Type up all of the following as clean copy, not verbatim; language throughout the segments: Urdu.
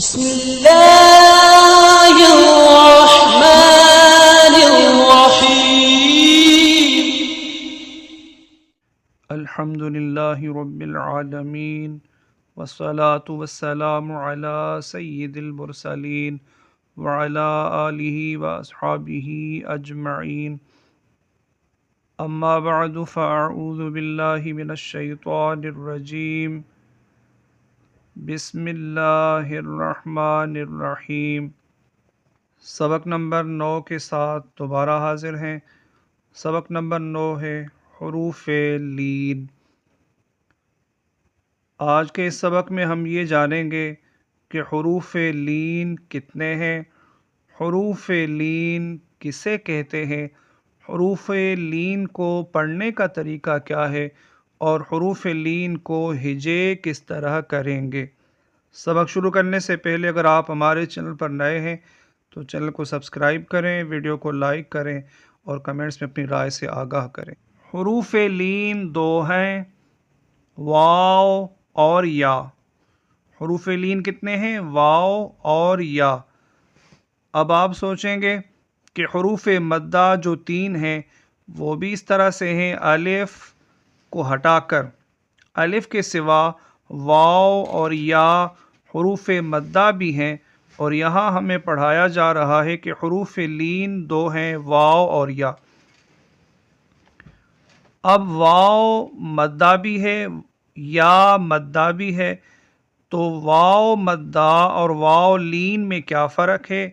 بسم الله الرحمن الرحيم الحمد لله رب العالمين والصلاة والسلام على سيد المرسلين وعلى آله وأصحابه أجمعين أما بعد فأعوذ بالله من الشيطان الرجيم بسم اللہ الرحمن الرحیم۔ سبق نمبر 9 کے ساتھ دوبارہ حاضر ہیں۔ سبق نمبر 9 ہے حروف لین۔ آج کے اس سبق میں ہم یہ جانیں گے کہ حروف لین کتنے ہیں، حروف لین کسے کہتے ہیں، حروف لین کو پڑھنے کا طریقہ کیا ہے، اور حروف لین کو ہجے کس طرح کریں گے۔ سبق شروع کرنے سے پہلے اگر آپ ہمارے چینل پر نئے ہیں تو چینل کو سبسکرائب کریں، ویڈیو کو لائک کریں اور کمنٹس میں اپنی رائے سے آگاہ کریں۔ حروف لین دو ہیں، واو اور یا۔ حروف لین کتنے ہیں؟ واو اور یا۔ اب آپ سوچیں گے کہ حروف مدہ جو 3 ہیں وہ بھی اس طرح سے ہیں، الف کو ہٹا کر۔ الف کے سوا واو اور یا حروف مدہ بھی ہیں، اور یہاں ہمیں پڑھایا جا رہا ہے کہ حروف لین دو ہیں، واو اور یا۔ اب واو مدہ بھی ہے، یا مدہ بھی ہے، تو واو مدہ اور واو لین میں کیا فرق ہے،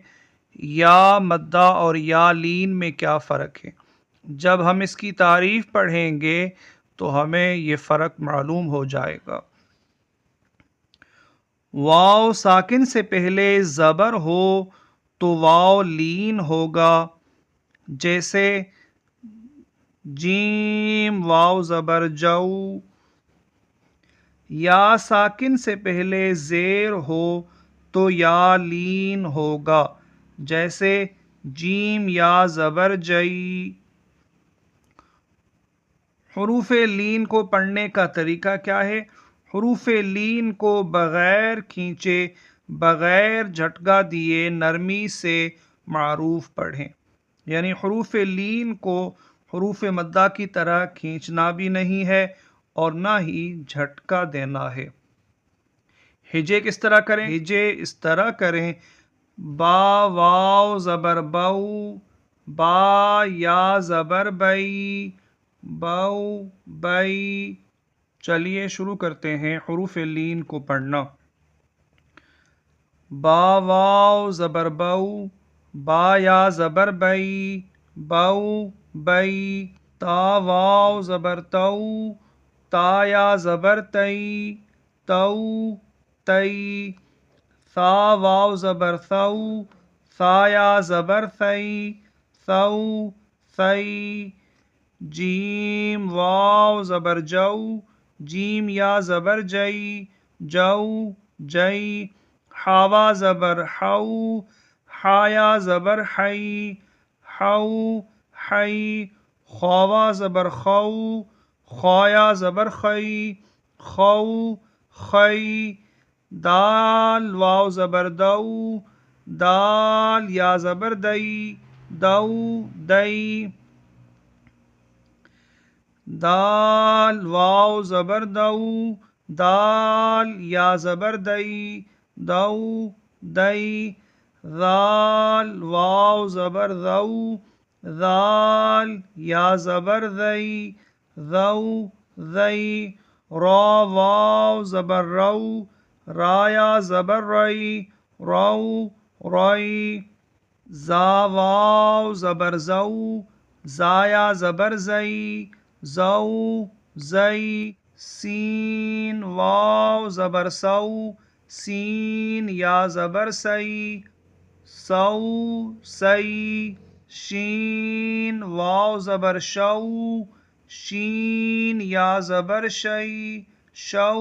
یا مدہ اور یا لین میں کیا فرق ہے؟ جب ہم اس کی تعریف پڑھیں گے تو ہمیں یہ فرق معلوم ہو جائے گا۔ واو ساکن سے پہلے زبر ہو تو واو لین ہوگا، جیسے جیم واو زبر جو۔ یا ساکن سے پہلے زیر ہو تو یا لین ہوگا، جیسے جیم یا زبر جئی۔ حروف لین کو پڑھنے کا طریقہ کیا ہے؟ حروف لین کو بغیر کھینچے، بغیر جھٹکا دیے نرمی سے معروف پڑھیں۔ یعنی حروف لین کو حروف مدہ کی طرح کھینچنا بھی نہیں ہے اور نہ ہی جھٹکا دینا ہے۔ ہجے کس طرح کریں؟ ہجے اس طرح کریں، با واو زبر بو، با یا زبر بئی، بو بئی۔ چلیے شروع کرتے ہیں حروف لین کو پڑھنا۔ با واو زبر بو، با یا زبر بئی، بو بئی۔ تا واو زبر تو، تا یا زبر تئی، تو تئی۔ ثا واو زبر ثو، ثا یا زبر ثئی، ثو ثئی۔ جیم واو زبر جو، جیم یا زبر جئی، جو جئی۔ حاوا زبر حو، حا یا زبر حئی، حو حئی۔ خواوا زبر خو، خوا یا زبر خئی، خو خئی۔ دال واو زبر دو، دال یا زبر دئی، دو دئی۔ دال واو زبر دو، دال یا زبر دئی، دو دئی۔ ذال واو زبر ذو، ذال یا زبر ذئی، ذو ذئی۔ را واو زبر رو، را یا زبر رئی، رو رئی۔ زا واو زبر زو، زا یا زبر زئی، زو زئی۔ سین واو زبر سو، سین یا زبر سئی، سو سئی۔ شین واو زبر شو، شین یا زبر شئی، شو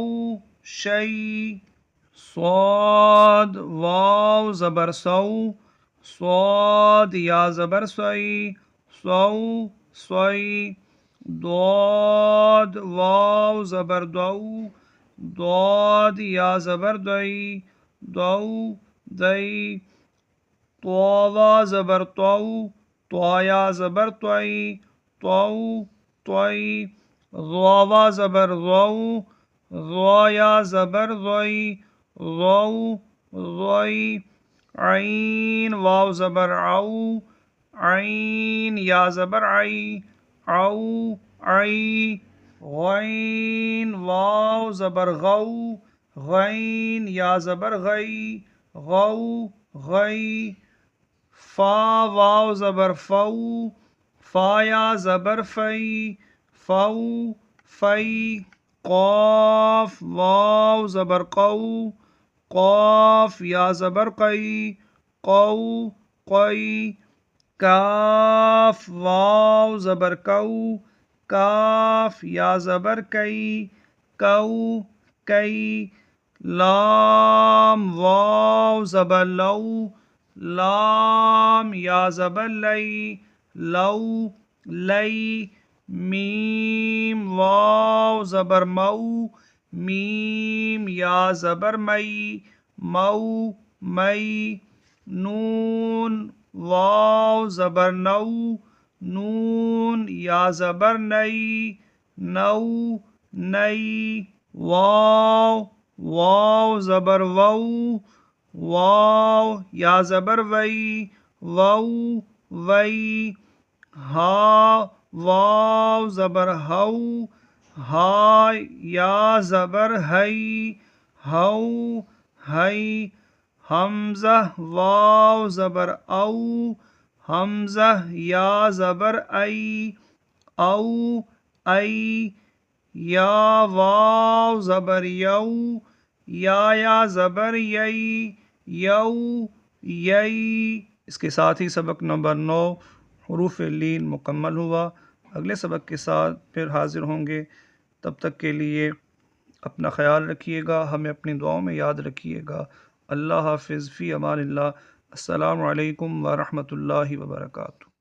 شئی۔ صاد واو زبر سو، صاد یا زبر سئی، سو سئی۔ ضاد واو زبر دو، ضاد یا زبر دئی، دو دئی طوا زبر طو طایا زبر طوئی طو طوئی ضوا زبر ضو ضایا زبر ضوئی ضو ضوئی عین واو زبر عو عین یا زبر عی عو عی غین واو زبر غو غین یا زبر غی غو غی فا واو زبر فو فا یا زبر فی فو فی قاف واو زبر قو قاف یا زبر قی قو قی کاف واو زبر کو کاف یا زبر کئی کو کئی لام واو زبر لو لام یا زبر لئی لو لئی میم واو زبر مو میم یا زبر مئی مو مئی نون واو زبر نو نون یا زبر نئی نو نئی واو واو زبر وو واو یا زبر وئی وو وئی ہا واو زبر ہو ہا یا زبر ہئی ہو ہئی حمزہ واو زبر او حمزہ یا زبر ای او ای یا واو زبر یو یا زبر یئی یو یئی۔ اس کے ساتھ ہی سبق نمبر 9 حروف لین مکمل ہوا۔ اگلے سبق کے ساتھ پھر حاضر ہوں گے، تب تک کے لیے اپنا خیال رکھیے گا، ہمیں اپنی دعاؤں میں یاد رکھیے گا۔ اللہ حافظ، فی امان اللہ، السلام علیکم ورحمۃ اللہ وبرکاتہ۔